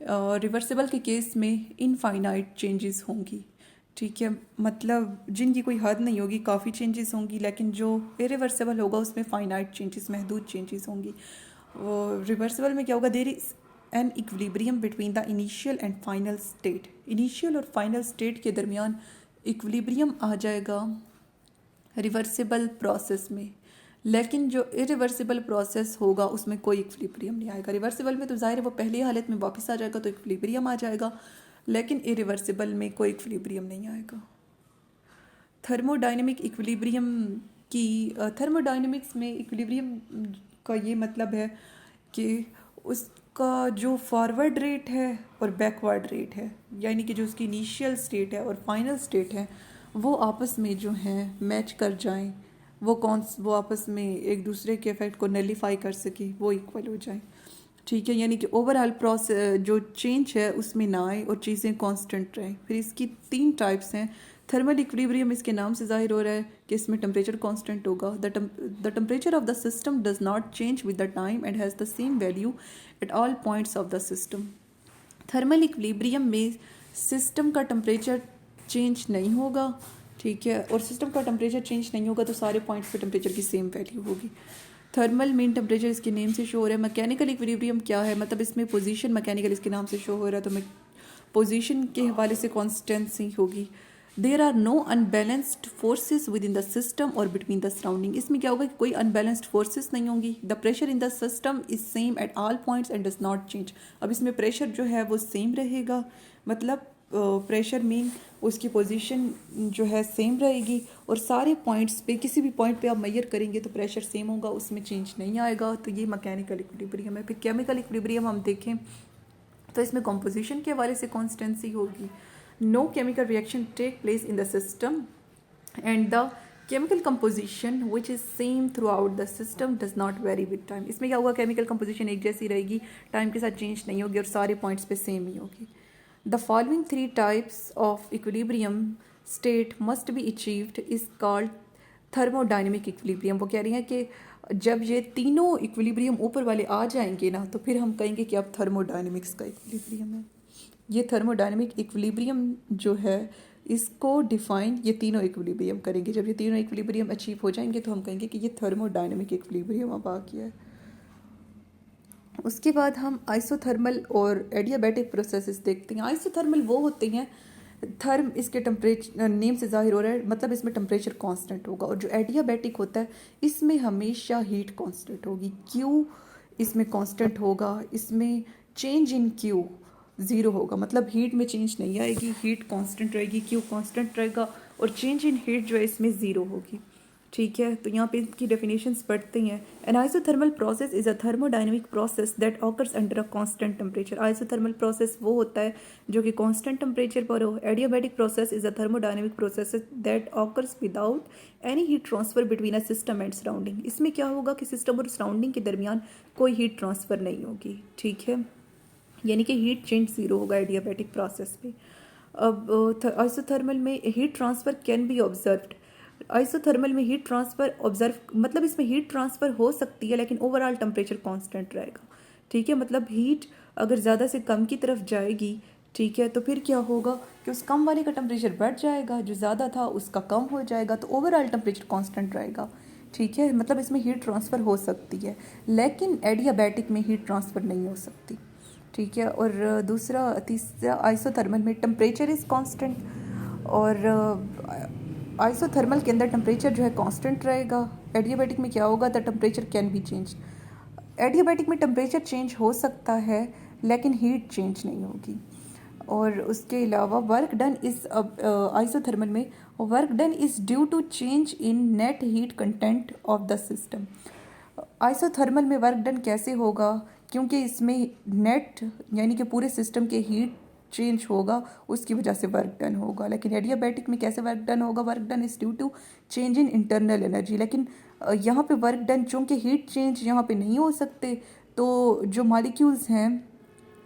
Reversible के केस में इनफाइनाइट चेंजेस होंगी। ठीक है, मतलब जिनकी कोई हद नहीं होगी, काफ़ी चेंजेस होंगी, लेकिन जो इरिवर्सिबल होगा उसमें फाइनाइट चेंजेस, महदूद चेंजेस होंगी। रिवर्सिबल में क्या होगा, there is an equilibrium between the initial and final state. Initial और फाइनल स्टेट के दरमियान इक्विलिब्रियम आ जाएगा रिवर्सिबल प्रोसेस में, लेकिन जो इरिवर्सिबल प्रोसेस होगा उसमें कोई इक्विलिब्रियम नहीं आएगा। रिवर्सिबल में तो ज़ाहिर है वो पहली हालत में वापस आ जाएगा तो इक्विलिब्रियम आ जाएगा, लेकिन इरिवर्सिबल में कोई इक्विलिब्रियम नहीं आएगा। थर्मोडायनेमिक इक्विलिब्रियम की थर्मोडायनेमिक्स में इक्विलिब्रियम का ये मतलब है कि उसका जो फॉरवर्ड रेट है और बैकवर्ड रेट है, यानी कि जो उसकी इनिशियल स्टेट है और फाइनल स्टेट है वो आपस में जो हैं मैच कर जाएं, वो आपस में एक दूसरे के इफेक्ट को नलीफाई कर सके, वो इक्वल हो जाए। ठीक है, यानी कि ओवरऑल प्रोसेस जो चेंज है उसमें ना आए और चीज़ें कांस्टेंट रहें। फिर इसकी 3 टाइप्स हैं। थर्मल इक्विलिब्रियम, इसके नाम से जाहिर हो रहा है कि इसमें टेम्परेचर कांस्टेंट होगा। The temperature of the system does not change with the time and has the same value eight all points of the system. Thermal equilibrium में सिस्टम का टेम्परेचर चेंज नहीं होगा। ठीक है, और सिस्टम का टेम्परेचर चेंज नहीं होगा तो सारे पॉइंट्स पे टेम्परेचर की सेम वैल्यू होगी। थर्मल मीन टेम्परेचर इसके नेम से शो हो रहा है। मैकेनिकल इक्विलिब्रियम क्या है, मतलब इसमें पोजीशन मैकेनिकल इसके नाम से शो हो रहा है, तो मैं पोजीशन के हवाले से कॉन्स्टेंसी होगी। There are no unbalanced forces within the system और बिटवीन द सराउंडिंग। इसमें क्या होगा कि कोई अनबैलेंस्ड फोर्सेस नहीं होंगी। The pressure in the system is same at all points and does not change. अब इसमें प्रेशर जो है वो सेम रहेगा, मतलब प्रेशर मीन उसकी पोजीशन जो है सेम रहेगी और सारे पॉइंट्स पे, किसी भी पॉइंट पे आप मेजर करेंगे तो प्रेशर सेम होगा, उसमें चेंज नहीं आएगा। तो ये मैकेनिकल इक्विलिब्रियम है। फिर केमिकल इक्विलिब्रियम हम देखें तो इसमें कंपोजिशन के हवाले से कॉन्स्टेंसी होगी। No chemical reaction take place in the system and the chemical composition which is same throughout the system does not vary with time. इसमें क्या होगा, केमिकल कंपोजिशन एक जैसी रहेगी, टाइम के साथ चेंज नहीं होगी और सारे पॉइंट्स पे सेम ही होगी। The following 3 types of equilibrium state must be achieved is called thermodynamic equilibrium। वो कह रही हैं कि जब ये तीनों इक्विलिब्रियम ऊपर वाले आ जाएंगे ना तो फिर हम कहेंगे कि अब थर्मोडायनेमिक्स का इक्विलिब्रियम है। ये थर्मोडायनेमिक इक्विलिब्रियम जो है इसको डिफाइन ये तीनों इक्विलिब्रियम करेंगे। जब ये तीनों इक्विलिब्रियम अचीव हो जाएंगे तो हम कहेंगे कि ये थर्मोडायनेमिक इक्विलिब्रियम अब आ गया है। उसके बाद हम आइसोथर्मल और एडियाबैटिक प्रोसेसेस देखते हैं। आइसोथर्मल वो होते हैं, थर्म इसके टेम्परेचर नेम से जाहिर हो रहा है, मतलब इसमें टेम्परेचर कांस्टेंट होगा। और जो एडियाबैटिक होता है इसमें हमेशा हीट कांस्टेंट होगी, क्यू इसमें कांस्टेंट होगा, इसमें चेंज इन क्यू ज़ीरो होगा, मतलब हीट में चेंज नहीं आएगी, हीट कांस्टेंट रहेगी, क्यू कांस्टेंट रहेगा और चेंज इन हीट जो है इसमें ज़ीरो होगी। ठीक है, तो यहाँ पे इसकी डेफिनेशंस पढ़ते हैं। N isothermal process is a thermodynamic process that occurs under a constant temperature. Isothermal process वो होता है जो कि कांस्टेंट टेम्परेचर पर हो। Adiabatic process is a thermodynamic process that occurs without any heat transfer between a system and surrounding. इसमें क्या होगा कि सिस्टम और सराउंडिंग के दरमियान कोई हीट ट्रांसफ़र नहीं होगी। ठीक है, यानी कि हीट चेंज ज़ीरो होगा एडियाबैटिक प्रोसेस में। अब आइसोथर्मल में heat transfer can be observed. Isothermal में हीट ट्रांसफ़र ऑब्जर्व मतलब इसमें हीट ट्रांसफ़र हो सकती है लेकिन ओवरऑल टेम्परेचर कांस्टेंट रहेगा। ठीक है, मतलब हीट अगर ज़्यादा से कम की तरफ जाएगी, ठीक है, तो फिर क्या होगा कि उस कम वाले का टेम्परेचर बढ़ जाएगा, जो ज़्यादा था उसका कम हो जाएगा, तो ओवरऑल टेम्परेचर कांस्टेंट रहेगा। ठीक है, मतलब इसमें हीट ट्रांसफ़र हो सकती है लेकिन एडियाबैटिक में हीट ट्रांसफ़र नहीं हो सकती। ठीक है, और तीसरा आइसोथर्मल में टेम्परेचर इज़ कांस्टेंट, और आइसोथर्मल के अंदर टेम्परेचर जो है कांस्टेंट रहेगा। एडियाबैटिक में क्या होगा, the temperature can be change. Adiabatic में टेम्परेचर चेंज हो सकता है लेकिन हीट चेंज नहीं होगी। और उसके अलावा वर्क डन इज़ आइसोथर्मल में work done is due to change in net heat content of the system. Isothermal में वर्क डन कैसे होगा, क्योंकि इसमें नेट यानी कि पूरे सिस्टम के हीट चेंज होगा, उसकी वजह से वर्क डन होगा। लेकिन एडियाबैटिक में कैसे वर्क डन होगा, work done is due to change in internal energy. लेकिन यहाँ पे वर्क डन चूँकि हीट चेंज यहाँ पे नहीं हो सकते, तो जो मॉलिक्यूल्स हैं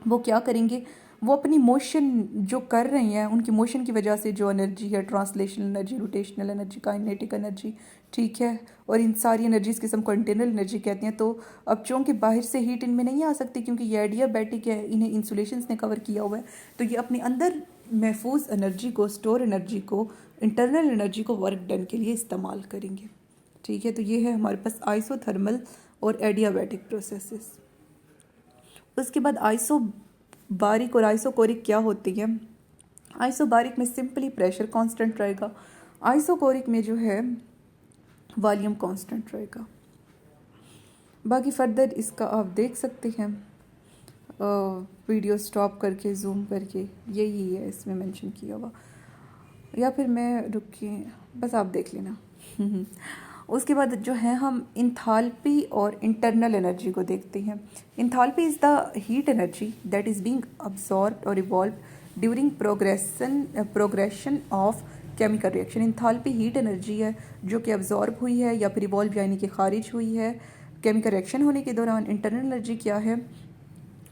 वो क्या करेंगे, वो अपनी मोशन जो कर रही हैं उनकी मोशन की वजह से जो एनर्जी है, translational energy, rotational energy, kinetic energy, ठीक है, और इन सारी एनर्जीज़ किस्म को इंटरनल एनर्जी कहते हैं। तो अब चूँकि बाहर से हीट इनमें नहीं आ सकती क्योंकि ये एडियाबैटिक है, इन्हें इंसुलेशंस ने कवर किया हुआ है, तो ये अपने अंदर महफूज एनर्जी को, स्टोर एनर्जी को, इंटरनल एनर्जी को वर्क डन के लिए इस्तेमाल करेंगे। ठीक है, तो ये है हमारे पास आइसोथर्मल और एडियाबैटिक प्रोसेसेस। उसके बाद आइसोबारिक और आइसोकोरिक क्या होती है। आइसोबारिक में सिंपली प्रेशर कांस्टेंट रहेगा, आइसोकोरिक में जो है वॉल्यूम कांस्टेंट रहेगा। बाकी फर्दर इसका आप देख सकते हैं वीडियो स्टॉप करके, जूम करके, यही है इसमें मेंशन किया हुआ, या फिर मैं रुकिए बस आप देख लेना। उसके बाद जो है हम इंथाल्पी और इंटरनल एनर्जी को देखते हैं। Enthalpy is the heat energy that is being absorbed और evolve during progression of chemical reaction. Enthalpy heat energy है जो कि अब्जॉर्ब हुई है या फिर इवॉल्व यानी कि खारिज हुई है केमिकल रिएक्शन होने के दौरान। इंटरनल एनर्जी क्या है,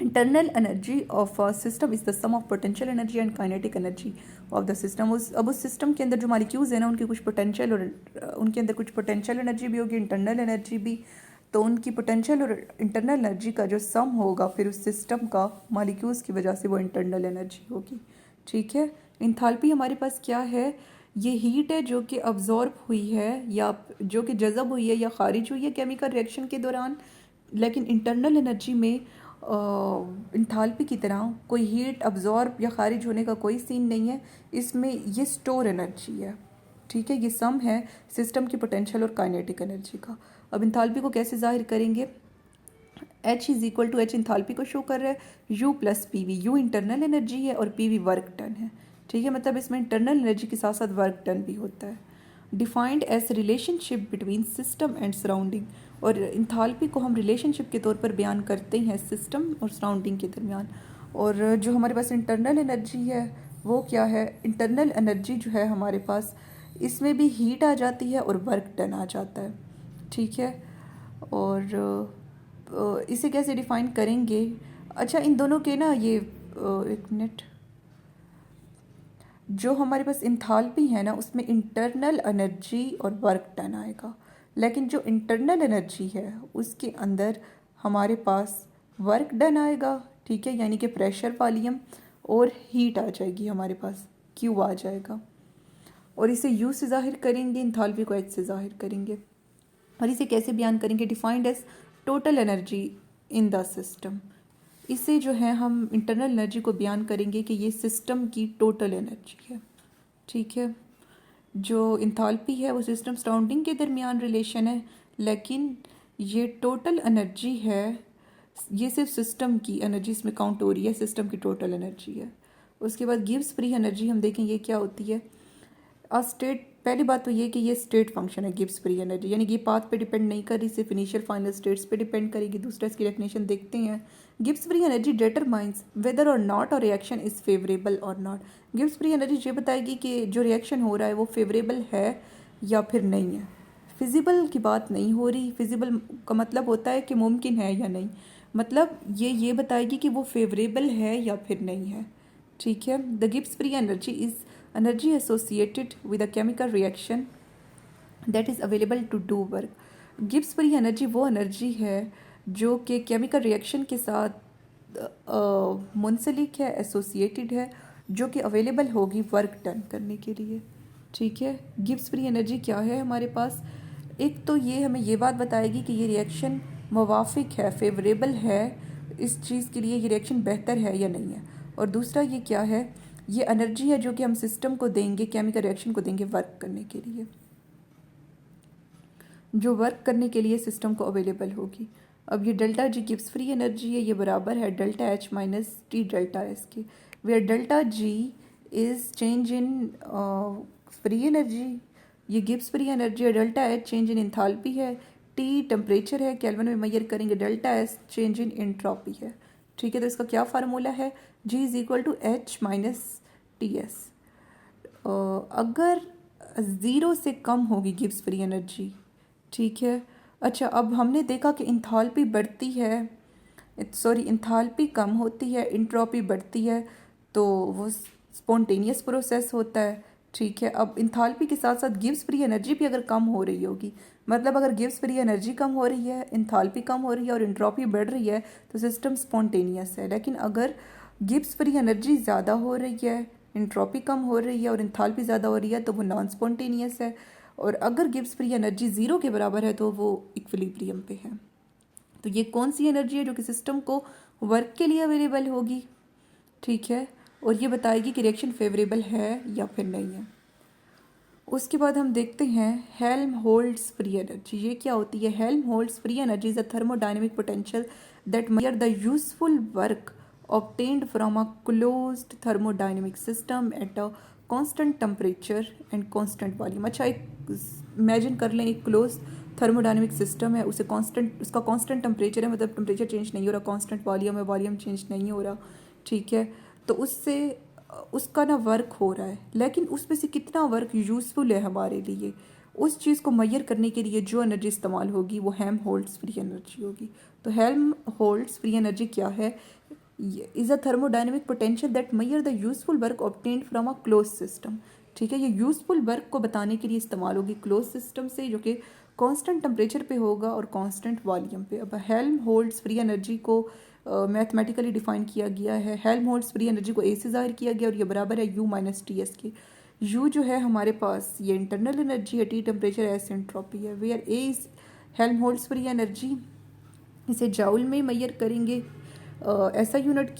internal energy of a system is the sum of potential energy and kinetic energy of the system. अब उस सिस्टम के अंदर जो मॉलिक्यूल्स हैं ना, उनकी कुछ पोटेंशियल और उनके अंदर कुछ पोटेंशियल एनर्जी भी होगी, इंटरनल एनर्जी भी। तो उनकी पोटेंशियल और इंटरनल एनर्जी का जो सम होगा फिर उस सिस्टम का मॉलिक्यूल्स की वजह से वो इंटरनल एनर्जी होगी। ठीक है, इंथाल्पी हमारे पास क्या है, ये हीट है जो कि अब्जॉर्ब हुई है या जो कि जज़ब हुई है या खारिज हुई है केमिकल रिएक्शन के दौरान। लेकिन इंटरनल एनर्जी में इंथाल्पी की तरह कोई हीट अब्जॉर्ब या खारिज होने का कोई सीन नहीं है, इसमें ये स्टोर एनर्जी है। ठीक है, ये सम है सिस्टम की पोटेंशियल और काइनेटिक एनर्जी का। अब इंथाल्पी को कैसे जाहिर करेंगे, H is equal to H enthalpy को शो कर रहा है, U plus P V. U internal energy है और पी वी वर्क डन है। ठीक है, मतलब इसमें इंटरनल एनर्जी के साथ साथ वर्क डन भी होता है। Defined as relationship between system and surrounding, और इंथाल्पी को हम रिलेशनशिप के तौर पर बयान करते हैं सिस्टम और सराउंडिंग के दरमियान। और जो हमारे पास इंटरनल एनर्जी है वो क्या है, इंटरनल एनर्जी जो है हमारे पास इसमें भी हीट आ जाती है और वर्क डन आ जाता है। ठीक है, और इसे कैसे डिफ़ाइन करेंगे, अच्छा इन दोनों के ना ये एक मिनट, जो हमारे पास इंथाल्पी है ना उसमें इंटरनल एनर्जी और वर्क डन आएगा, लेकिन जो इंटरनल एनर्जी है उसके अंदर हमारे पास वर्क डन आएगा। ठीक है, यानी कि प्रेशर वॉल्यूम और हीट आ जाएगी, हमारे पास क्यू आ जाएगा। और इसे U से ज़ाहिर करेंगे, इंथाल्पी को H से ज़ाहिर करेंगे। और इसे कैसे बयान करेंगे? Defined as total energy in the system. इसे जो है हम इंटरनल एनर्जी को बयान करेंगे कि ये सिस्टम की टोटल एनर्जी है। ठीक है, जो इंथाल्पी है वो सिस्टम सराउंडिंग के दरमियान रिलेशन है, लेकिन ये टोटल एनर्जी है, ये सिर्फ सिस्टम की एनर्जी इसमें काउंट हो रही है, सिस्टम की टोटल एनर्जी है। उसके बाद गिब्स फ्री एनर्जी हम देखेंगे क्या होती है। स्टेट, पहली बात तो ये कि ये स्टेट फंक्शन है गिब्स फ्री एनर्जी, यानी कि ये पाथ पे डिपेंड नहीं कर रही, सिर्फ इनिशियल फाइनल स्टेट्स पे डिपेंड करेगी। दूसरा इसकी डेफिनेशन देखते हैं। Gibbs free energy determines weather और नॉट और रिएक्शन इज़ फेवरेबल और नॉट। गिब्स फ्री एनर्जी ये बताएगी कि जो रिएक्शन हो रहा है वो फेवरेबल है या फिर नहीं है। फिजिबल की बात नहीं हो रही, फिजिबल का मतलब होता है कि मुमकिन है या नहीं, मतलब ये बताएगी कि वो फेवरेबल है या फिर नहीं है। ठीक है, the Gibbs free energy is energy associated with a chemical reaction that is available to do work. Gibbs free energy वो एनर्जी है जो कि केमिकल रिएक्शन के साथ मुंसलिक है, एसोसिएटेड है, जो कि अवेलेबल होगी वर्क डन करने के लिए। ठीक है, गिब्स फ्री एनर्जी क्या है हमारे पास? एक तो ये हमें ये बात बताएगी कि ये रिएक्शन मुवाफिक है, फेवरेबल है, इस चीज़ के लिए ये रिएक्शन बेहतर है या नहीं है। और दूसरा ये क्या है? ये एनर्जी है जो कि हम सिस्टम को देंगे, केमिकल रिएक्शन को देंगे वर्क करने के लिए, जो वर्क करने के लिए सिस्टम को अवेलेबल होगी। अब ये delta G Gibbs free energy है, ये बराबर है delta H minus T delta S के, where delta G is change in free energy, ये गिब्स फ्री एनर्जी है, delta H change in enthalpy है, टी टेम्परेचर है, केल्विन में मेजर करेंगे, delta S change in entropy है। ठीक है, तो इसका क्या फार्मूला है? G is equal to H minus T S. अगर ज़ीरो से कम होगी गिब्स फ्री एनर्जी, ठीक है। अच्छा, अब हमने देखा कि इंथाल्पी बढ़ती है, सॉरी इंथाल्पी कम होती है, इंट्रोपी बढ़ती है, तो वो स्पॉन्टेनियस प्रोसेस होता है। ठीक है, अब इंथाल्पी के साथ साथ गिब्स फ्री एनर्जी भी अगर कम हो रही होगी, मतलब अगर गिब्स फ्री एनर्जी कम हो रही है, इंथाल्पी कम हो रही है और इंट्रोपी बढ़ रही है, तो सिस्टम स्पॉन्टेनियस है। लेकिन अगर गिब्स फ्री एनर्जी ज़्यादा हो रही है, इंट्रोपी कम हो रही है और इंथाल्पी ज़्यादा हो रही है, तो वो नॉन स्पॉन्टेनियस है। और अगर गिब्स फ्री एनर्जी ज़ीरो के बराबर है तो वो इक्विलिब्रियम पे है। तो ये कौन सी एनर्जी है जो कि सिस्टम को वर्क के लिए अवेलेबल होगी? ठीक है, और ये बताएगी कि रिएक्शन फेवरेबल है या फिर नहीं है। उसके बाद हम देखते हैं हेल्महोल्ट्ज़ फ्री एनर्जी। ये क्या होती है? Helmholtz free energy is a thermodynamic potential that measure the useful work obtained from a closed thermodynamic system at a constant temperature and constant volume। अच्छा, एक इमेजिन कर लें, एक क्लोज थर्मोडायनेमिक सिस्टम है, उसे कांस्टेंट, उसका कांस्टेंट टेम्परेचर है, मतलब टेम्परेचर चेंज नहीं हो रहा, कांस्टेंट वॉल्यूम है, वॉल्यूम चेंज नहीं हो रहा। ठीक है, तो उससे उसका ना वर्क हो रहा है, लेकिन उसमें से कितना वर्क यूज़फुल है हमारे लिए, उस चीज़ को मैयर करने के लिए जो एनर्जी इस्तेमाल होगी वो हेल्महोल्ट्ज़ फ्री एनर्जी होगी। तो हेल्महोल्ट्ज़ फ्री एनर्जी क्या है? Is a thermodynamic potential that measure the useful work obtained from a close system. ठीक है, ये यूजफुल वर्क को बताने के लिए इस्तेमाल होगी क्लोज सिस्टम से, जो कि कांस्टेंट टेम्परेचर पे होगा और कांस्टेंट वॉल्यूम पे। अब हेल्महोल्ट्ज़ फ्री एनर्जी को मैथमेटिकली डिफाइन किया गया है। हेल्महोल्ट्ज़ फ्री एनर्जी को ए से ज़ाहिर किया गया और ये बराबर है यू माइनस टी एस के। यू जो है हमारे पास ये इंटरनल एनर्जी है, टी टेम्परेचर, एस एंट्रोपी है। Where A is Helmholtz free energy, इसे जाउल में मैयर करेंगे, ऐसा यूनिट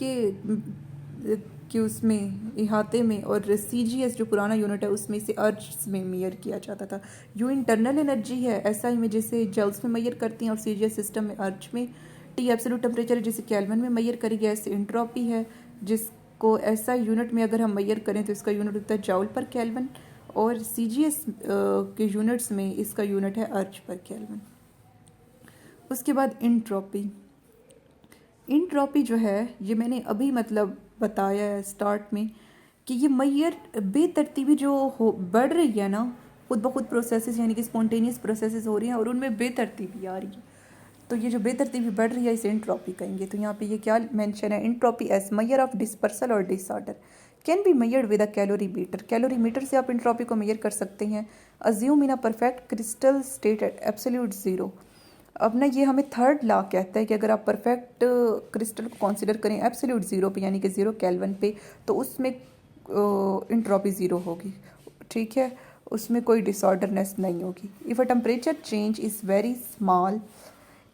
के उसमें इहाते में, और CGS जो पुराना यूनिट है उसमें से अर्ज में मेयर किया जाता था। यू इंटरनल एनर्जी है, SI में जैसे जल्स में मैयर करती हैं और CGS सिस्टम में अर्ज में। टी एब्सोल्यूट टेम्परेचर जिसे केल्विन में मैयर करेंगे, ऐसे इंट्रोपी है जिसको SI यूनिट में अगर हम मैयर करें तो इसका यूनिट होता है जाउल पर केल्विन, और CGS के यूनिट्स में इसका यूनिट है अर्ज पर केल्विन। उसके बाद इंट्रोपी। इंट्रोपी जो है ये मैंने अभी मतलब बताया है स्टार्ट में कि ये मैयर बेतरतीबी जो हो बढ़ रही है ना, खुद ब खुद प्रोसेसेस, यानी कि स्पॉन्टेनियस प्रोसेसेस हो रही हैं और उनमें बेतरतीबी आ रही है, तो ये जो बेतरतीबी बढ़ रही है इसे इंट्रोपी कहेंगे। तो यहाँ पे ये क्या मेंशन है? Entropy as measure of dispersal और disorder can be measured with a calorimeter. Calorimeter से आप इंट्रोपी को मैयर कर सकते हैं। Assume in a perfect crystal state at absolute zero. अब ना ये हमें थर्ड लॉ कहता है कि अगर आप परफेक्ट क्रिस्टल को कंसीडर करें एब्सोल्यूट ज़ीरो पे, यानी कि ज़ीरो केल्विन पे, तो उसमें इंट्रोपी ज़ीरो होगी। ठीक है, उसमें कोई डिसऑर्डरनेस नहीं होगी। If a temperature change is very small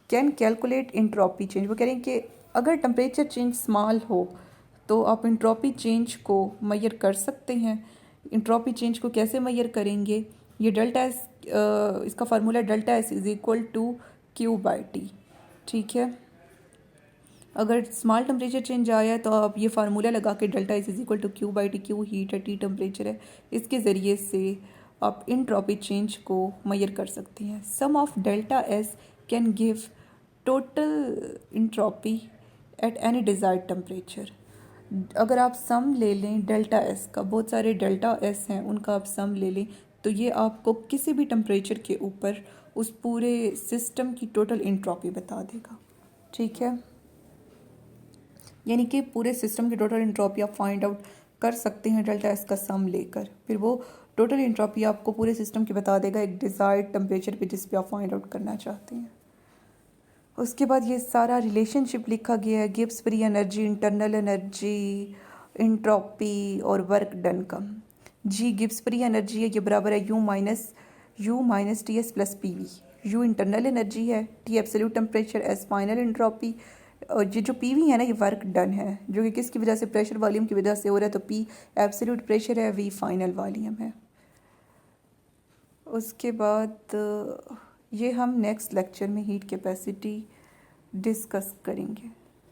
can calculate entropy change. वो कह रहे हैं कि अगर टेम्परेचर चेंज स्मॉल हो तो आप इंट्रॉपी चेंज को मेजर कर सकते हैं। इंट्रॉपी चेंज को कैसे मेजर करेंगे? ये डेल्टा एस, इसका formula delta S is equal to Q by T. ठीक है, अगर स्मॉल टेम्परेचर चेंज आया है तो आप ये फार्मूला लगा के delta S is equal to Q by T, Q heat है, टी टेम्परेचर है, इसके ज़रिए से आप इंट्रॉपी चेंज को मेजर कर सकती हैं। Sum of delta S can give total entropy at any desired temperature. अगर आप सम ले लें डेल्टा एस का, बहुत सारे डेल्टा एस हैं, उनका आप सम ले लें तो ये आपको किसी भी टेम्परेचर के ऊपर उस पूरे सिस्टम की टोटल इंट्रॉपी बता देगा। ठीक है, यानी कि पूरे सिस्टम की टोटल इंट्रॉपी आप फाइंड आउट कर सकते हैं डेल्टा एस का सम लेकर। फिर वो टोटल इंट्रॉपी आपको पूरे सिस्टम की बता देगा एक डिज़ायर्ड टेम्परेचर पे जिस पे आप फाइंड आउट करना चाहते हैं। उसके बाद ये सारा रिलेशनशिप लिखा गया है, Gibbs free energy, internal energy, entropy और वर्क डन का। जी गिब्स फ्री एनर्जी है, ये बराबर है U minus T S plus P V. U internal energy है, T absolute temperature, S final entropy, और ये जो पी वी है ना ये वर्क डन है, जो कि किसकी वजह से, प्रेशर वॉल्यूम की वजह से हो रहा है। तो पी एब्सोल्यूट प्रेशर है, वी फाइनल वॉल्यूम है। उसके बाद ये हम नेक्स्ट लेक्चर में हीट कैपेसिटी डिस्कस करेंगे।